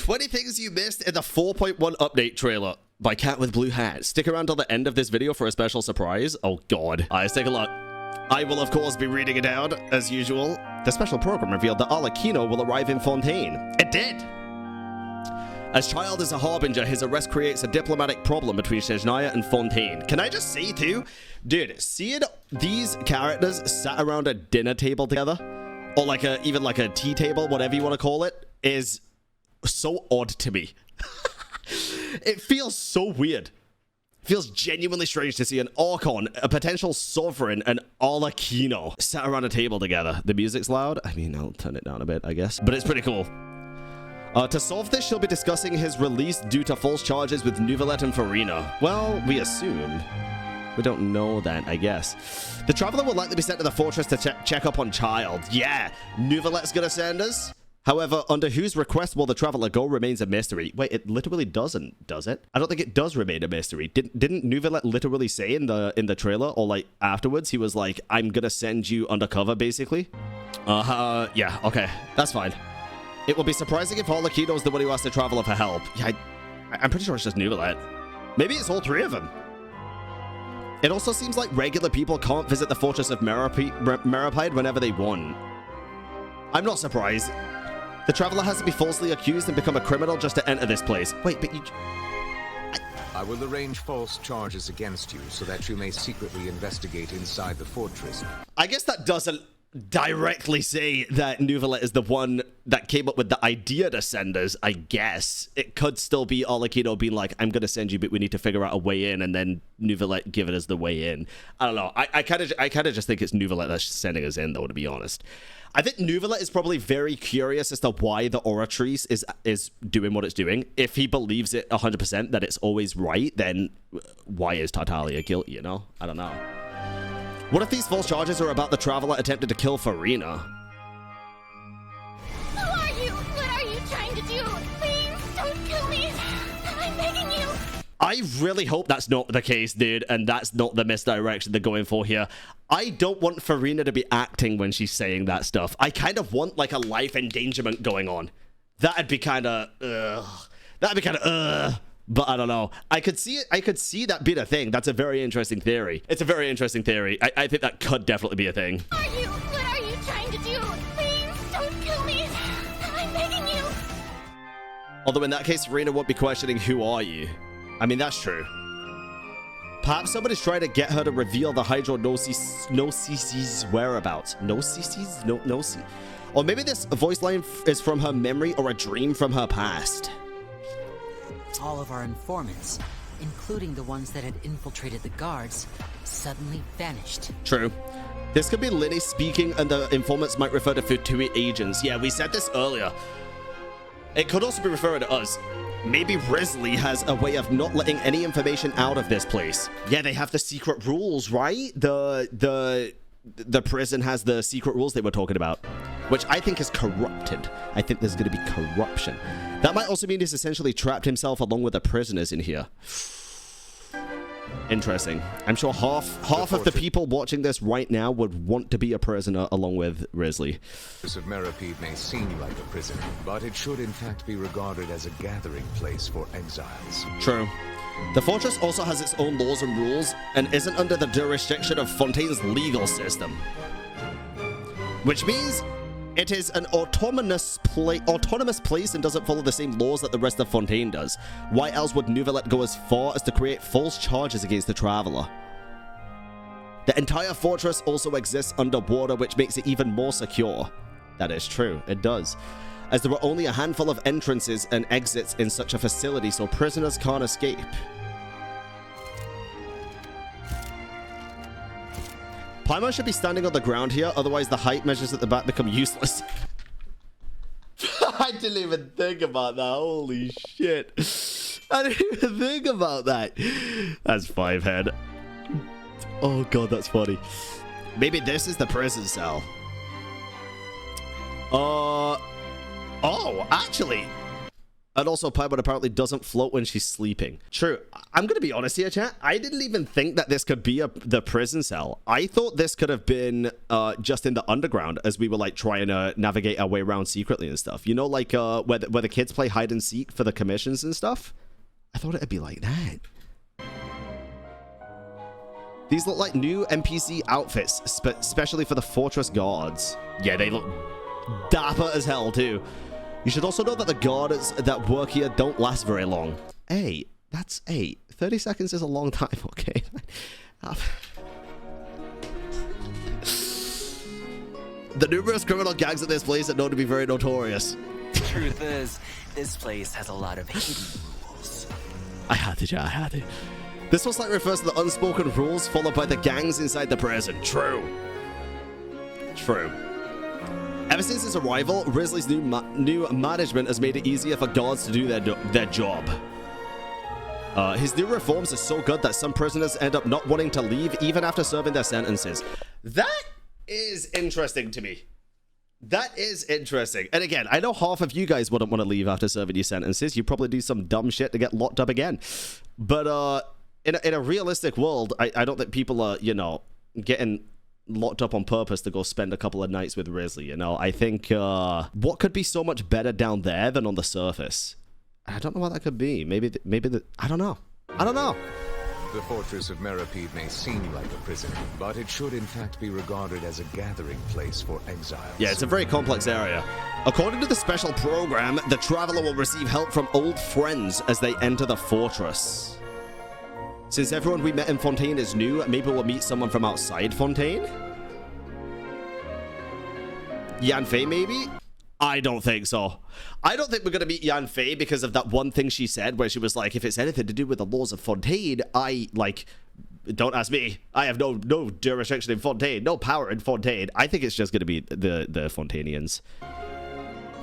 20 things you missed in the 4.1 update trailer by Cat with Blue Hat. Stick around till the end of this video for a special surprise. Oh god. Let's take a look. I will of course be reading it out as usual. The special program revealed that Arlecchino will arrive in Fontaine. It did! As Child is a harbinger, his arrest creates a diplomatic problem between Sigewinne and Fontaine. Can I just say too, dude, seeing these characters sat around a dinner table together, or like even like a tea table, whatever you want to call it, is so odd to me. It feels so weird. It feels genuinely strange to see an Archon, a potential sovereign, and Arlecchino sat around a table together. The music's loud. I mean, I'll turn it down a bit, I guess. But it's pretty cool. To solve this, she'll be discussing his release due to false charges with Neuvillette and Freminet. Well, we assume. We don't know that, I guess. The Traveler will likely be sent to the fortress to check up on Child. Yeah, Neuvillette's gonna send us. However, under whose request will the Traveler go remains a mystery. Wait, it literally doesn't, does it? I don't think it does remain a mystery. Didn't Neuvillette literally say in the trailer, or like afterwards, he was like, I'm gonna send you undercover, basically? Yeah, okay, that's fine. It will be surprising if Arlecchino is the one who asked the Traveler for help. Yeah, I'm pretty sure it's just Neuvillette. Maybe it's all three of them. It also seems like regular people can't visit the Fortress of Meropide whenever they want. I'm not surprised. The Traveler has to be falsely accused and become a criminal just to enter this place. Wait, but you... I will arrange false charges against you so that you may secretly investigate inside the fortress. I guess that doesn't directly say that Neuvillette is the one that came up with the idea to send us, I guess. It could still be Arlecchino being like, I'm going to send you, but we need to figure out a way in, and then Neuvillette giving us the way in. I don't know. I kind of just think it's Neuvillette that's sending us in, though, to be honest. I think Neuvillette is probably very curious as to why the Oratrice is doing what it's doing. If he believes it 100% that it's always right, then why is Tartaglia guilty, you know? I don't know. What if these false charges are about the Traveler attempted to kill Freminet? Who are you? What are you trying to do? Please, don't kill me. I'm begging you. I really hope that's not the case, dude, and that's not the misdirection they're going for here. I don't want Freminet to be acting when she's saying that stuff. I kind of want, like, a life endangerment going on. That'd be kind of, but I don't know. I could see it. I could see that being a thing. That's a very interesting theory. It's a very interesting theory. I think that could definitely be a thing. Who are you? What are you trying to do? Please, don't kill me. I'm begging you. Although in that case, Freminet won't be questioning, who are you? I mean, that's true. Perhaps somebody's trying to get her to reveal the Hydro-Gnosi's whereabouts. Gnosis? Or maybe this voice line is from her memory or a dream from her past. All of our informants, including the ones that had infiltrated the guards, suddenly vanished. True. This could be Linny speaking, and the informants might refer to Futui agents. Yeah, we said this earlier. It could also be referring to us. Maybe Wriothesley has a way of not letting any information out of this place. Yeah, they have the secret rules, right? The prison has the secret rules they were talking about, which I think is corrupted. I think there's going to be corruption. That might also mean he's essentially trapped himself along with the prisoners in here. Interesting. I'm sure half of the people watching this right now would want to be a prisoner along with Wriothesley. Fortress of Meropide may seem like a prison, but it should in fact be regarded as a gathering place for exiles. True. The fortress also has its own laws and rules and isn't under the jurisdiction of Fontaine's legal system. Which means it is an autonomous place and doesn't follow the same laws that the rest of Fontaine does. Why else would Neuvillette go as far as to create false charges against the Traveler? The entire fortress also exists underwater, which makes it even more secure. That is true, it does. As there are only a handful of entrances and exits in such a facility, so prisoners can't escape. Paimon should be standing on the ground here, otherwise the height measures at the back become useless. I didn't even think about that. Holy shit. I didn't even think about that. That's 5 head. Oh god, that's funny. Maybe this is the prison cell. Oh, actually. And also, Paimon apparently doesn't float when she's sleeping. True. I'm going to be honest here, chat. I didn't even think that this could be the prison cell. I thought this could have been just in the underground as we were like trying to navigate our way around secretly and stuff. You know, like where the kids play hide and seek for the commissions and stuff? I thought it'd be like that. These look like new NPC outfits, especially for the fortress guards. Yeah, they look dapper as hell too. You should also know that the guards that work here don't last very long. Hey, that's 8. 30 seconds is a long time, okay? The numerous criminal gangs at this place are known to be very notorious. The truth is, this place has a lot of hidden rules. I had to, Jack, I had to. This most likely refers to the unspoken rules followed by the gangs inside the prison. True. True. Ever since his arrival, Wriothesley's new management has made it easier for guards to do their job. His new reforms are so good that some prisoners end up not wanting to leave even after serving their sentences. That is interesting to me. That is interesting. And again, I know half of you guys wouldn't want to leave after serving your sentences. You probably do some dumb shit to get locked up again. But in a realistic world, I don't think people are, you know, getting locked up on purpose to go spend a couple of nights with Wriothesley, you know. I think what could be so much better down there than on the surface? I don't know what that could be. Maybe I don't know. The Fortress of Meropide may seem like a prison, but it should in fact be regarded as a gathering place for exiles. Yeah, it's a very complex area. According to the special program, the traveler will receive help from old friends as they enter the fortress. Since everyone we met in Fontaine is new, maybe we'll meet someone from outside Fontaine? Yanfei, maybe? I don't think so. I don't think we're going to meet Yanfei because of that one thing she said where she was like, if it's anything to do with the laws of Fontaine, don't ask me. I have no jurisdiction in Fontaine, no power in Fontaine. I think it's just going to be the Fontainians.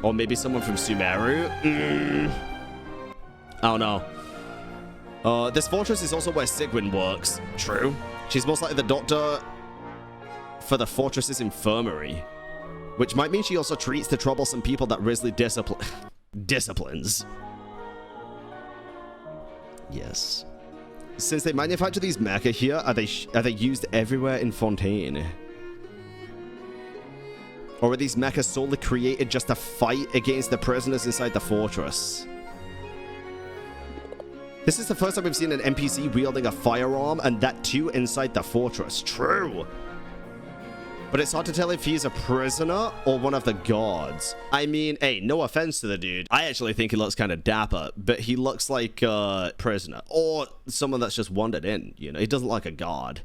Or maybe someone from Sumeru? I don't know. This fortress is also where Sigewinne works. True. She's most likely the doctor for the fortress's infirmary. Which might mean she also treats the troublesome people that Wriothesley disciplines. Yes. Since they manufacture these mecha here, are they used everywhere in Fontaine? Or are these mechas solely created just to fight against the prisoners inside the fortress? This is the first time we've seen an NPC wielding a firearm, and that too inside the fortress. True. But it's hard to tell if he's a prisoner or one of the guards. I mean, hey, no offense to the dude. I actually think he looks kind of dapper, but he looks like a prisoner or someone that's just wandered in, you know? He doesn't look like a guard.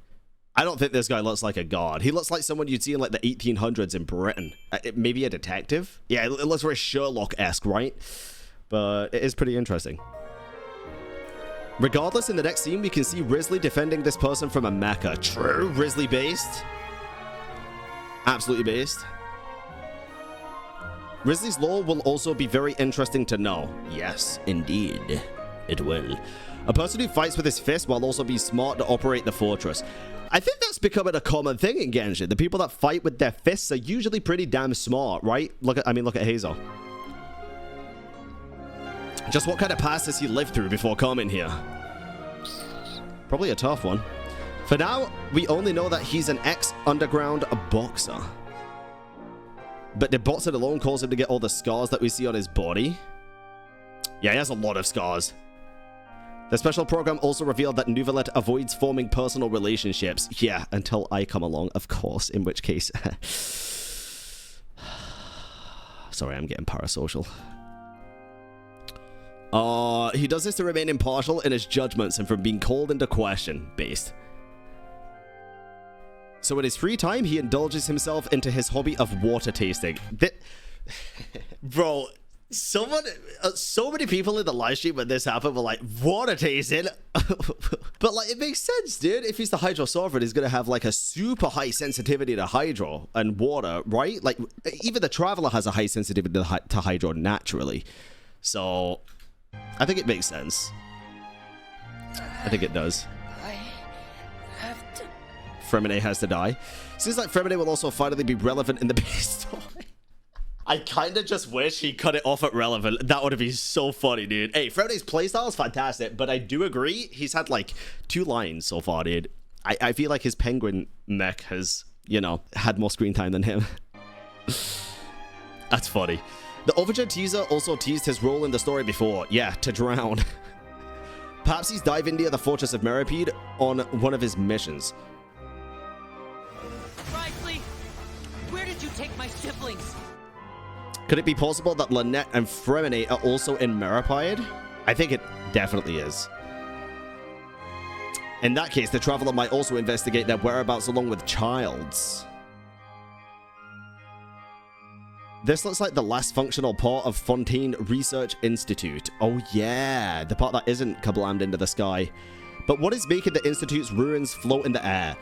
I don't think this guy looks like a guard. He looks like someone you'd see in like the 1800s in Britain. Maybe a detective? Yeah, it looks very Sherlock-esque, right? But it is pretty interesting. Regardless, in the next scene, we can see Wriothesley defending this person from a mecha. True, Wriothesley-based. Absolutely based. Wriothesley's lore will also be very interesting to know. Yes, indeed. It will. A person who fights with his fist while also being smart to operate the fortress. I think that's becoming a common thing in Genshin. The people that fight with their fists are usually pretty damn smart, right? Look at Hazel. Just what kind of past has he lived through before coming here? Probably a tough one. For now, we only know that he's an ex-underground boxer. But did boxing alone cause him to get all the scars that we see on his body? Yeah, he has a lot of scars. The special program also revealed that Neuvillette avoids forming personal relationships. Yeah, until I come along, of course, in which case... Sorry, I'm getting parasocial. He does this to remain impartial in his judgments and from being called into question, based. So in his free time, he indulges himself into his hobby of water tasting. Bro, so many people in the live stream when this happened were like, water tasting? But like, it makes sense, dude. If he's the Hydro Sovereign, he's going to have like a super high sensitivity to Hydro and water, right? Like, even the Traveler has a high sensitivity to Hydro naturally. So, I think it makes sense. I think it does. Freminet has to die. Seems like Freminet will also finally be relevant in the base story. I kind of just wish he cut it off at relevant. That would have been so funny, dude. Hey, Freddy's playstyle is fantastic, but I do agree he's had like 2 lines so far, dude. I feel like his penguin mech has, you know, had more screen time than him. That's funny. The Overture teaser also teased his role in the story before. Yeah, to drown. Perhaps he's diving near the Fortress of Meropide on one of his missions. Wriothesley, where did you take my siblings? Could it be possible that Lynette and Freminet are also in Meropide? I think it definitely is. In that case, the Traveler might also investigate their whereabouts along with Child's. This looks like the last functional part of Fontaine Research Institute. Oh yeah, the part that isn't kablammed into the sky. But what is making the Institute's ruins float in the air?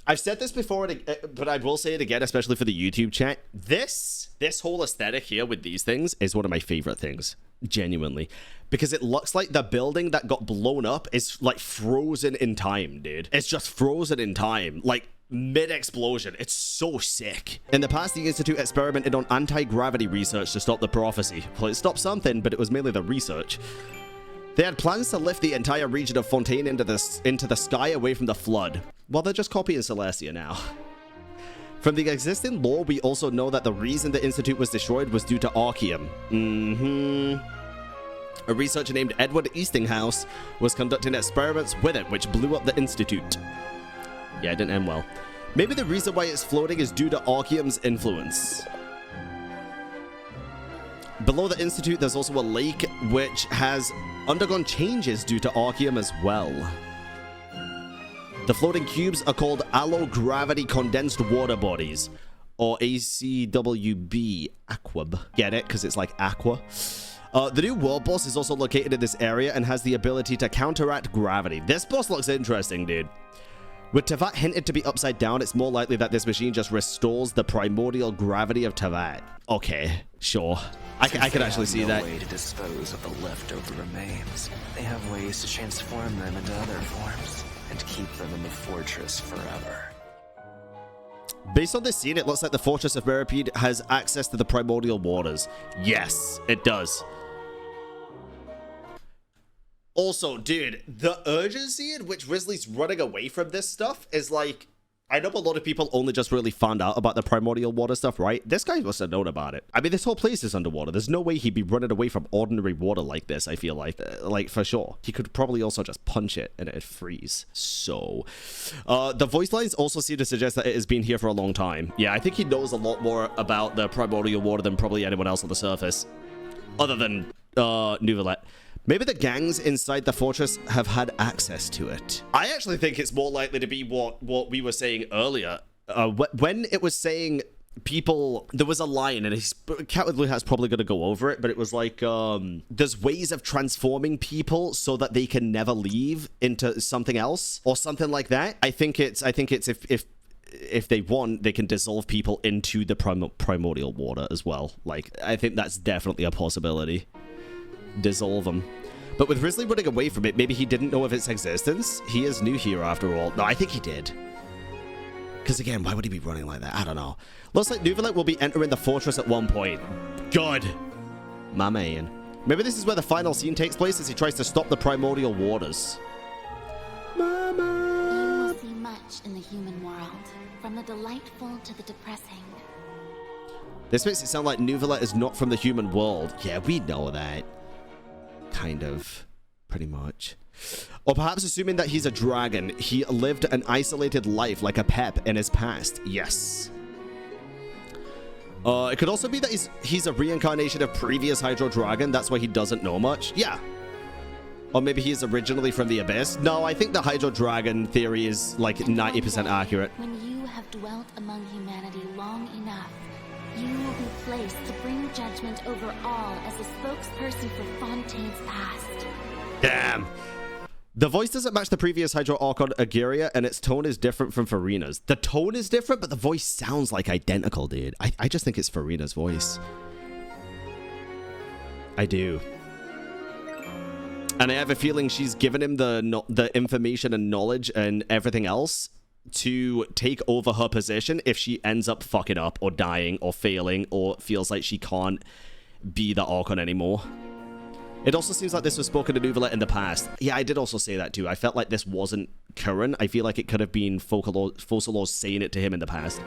I've said this before, but I will say it again, especially for the YouTube chat. This whole aesthetic here with these things is one of my favorite things, genuinely. Because it looks like the building that got blown up is like frozen in time, dude. It's just frozen in time, like mid-explosion. It's so sick. In the past, the Institute experimented on anti-gravity research to stop the prophecy. Well, it stopped something, but it was mainly the research. They had plans to lift the entire region of Fontaine into the sky away from the flood. Well, they're just copying Celestia now. From the existing lore, we also know that the reason the Institute was destroyed was due to Arlecchino. A researcher named Edward Eastinghouse was conducting experiments with it, which blew up the Institute. Yeah, it didn't end well. Maybe the reason why it's floating is due to Arlecchino's influence. Below the Institute, there's also a lake which has undergone changes due to Arlecchino as well. The floating cubes are called Allo-Gravity Condensed Water Bodies, or ACWB, Aquab. Get it? Because it's like aqua. The new world boss is also located in this area and has the ability to counteract gravity. This boss looks interesting, dude. With Teyvat hinted to be upside down, it's more likely that this machine just restores the primordial gravity of Teyvat. Okay, sure. I can actually see that. Way to dispose of the leftover remains. They have ways to transform them into other forms and keep them in the fortress forever. Based on this scene, it looks like the Fortress of Meropide has access to the primordial waters. Yes, it does. Also, dude, the urgency in which Wriothesley's running away from this stuff is like... I know a lot of people only just really found out about the primordial water stuff, right? This guy must have known about it. I mean, this whole place is underwater. There's no way he'd be running away from ordinary water like this, I feel like. Like, for sure. He could probably also just punch it and it'd freeze. So, the voice lines also seem to suggest that it has been here for a long time. Yeah, I think he knows a lot more about the primordial water than probably anyone else on the surface. Other than, Neuvillette. Maybe the gangs inside the fortress have had access to it. I actually think it's more likely to be what we were saying earlier. When it was saying people... There was a line, and Cat with Blue Hat's probably going to go over it, but it was like, there's ways of transforming people so that they can never leave into something else, or something like that. I think it's if they want, they can dissolve people into the primordial water as well. Like, I think that's definitely a possibility. Dissolve them. But with Wriothesley running away from it, maybe he didn't know of its existence. He is new here after all. No, I think he did. Because again, why would he be running like that? I don't know. Looks like Neuvillette will be entering the fortress at one point. Good. My man. Maybe this is where the final scene takes place as he tries to stop the primordial waters. Mama. You will see much in the human world, from the delightful to the depressing. This makes it sound like Neuvillette is not from the human world. Yeah, we know that. Kind of. Pretty much. Or perhaps assuming that he's a dragon, he lived an isolated life like a pep in his past. Yes. It could also be that he's a reincarnation of previous Hydro Dragon. That's why he doesn't know much. Yeah. Or maybe he is originally from the Abyss. No, I think the Hydro Dragon theory is like 90% accurate. When you have dwelt among humanity long enough, you will be placed to bring judgment over all as a spokesperson for Fontaine's past. Damn. The voice doesn't match the previous Hydro Archon Agiria, and its tone is different from Farina's. The tone is different, but the voice sounds like identical, dude. I just think it's Farina's voice. I do. And I have a feeling she's given him the information and knowledge and everything else to take over her position if she ends up fucking up or dying or failing or feels like she can't be the Archon anymore. It also seems like this was spoken to Neuvillette in the past. Yeah, I did also say that too. I felt like this wasn't current. I feel like it could have been Focalors saying it to him in the past.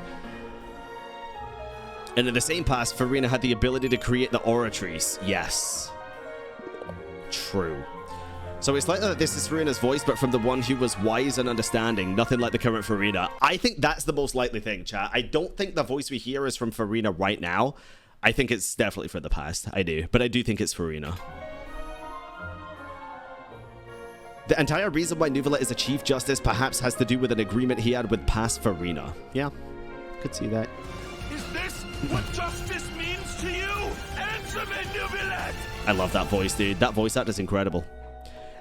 And in the same past, Freminet had the ability to create the oratories. Yes. True. So it's like that this is Fremine's voice, but from the one who was wise and understanding, nothing like the current Freminet. I think that's the most likely thing, chat. I don't think the voice we hear is from Freminet right now. I think it's definitely from the past. I do. But I do think it's Freminet. The entire reason why Neuvillette is a Chief Justice perhaps has to do with an agreement he had with past Freminet. Yeah, could see that. Is this what justice means to you? Answer me, Neuvillette! I love that voice, dude. That voice actor is incredible.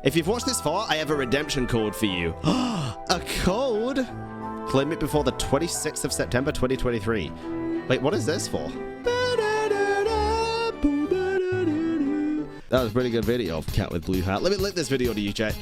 If you've watched this far, I have a redemption code for you. A code? Claim it before the 26th of September 2023. Wait, what is this for? That was a pretty good video of Cat with Blue Hat. Let me link this video to you, chat.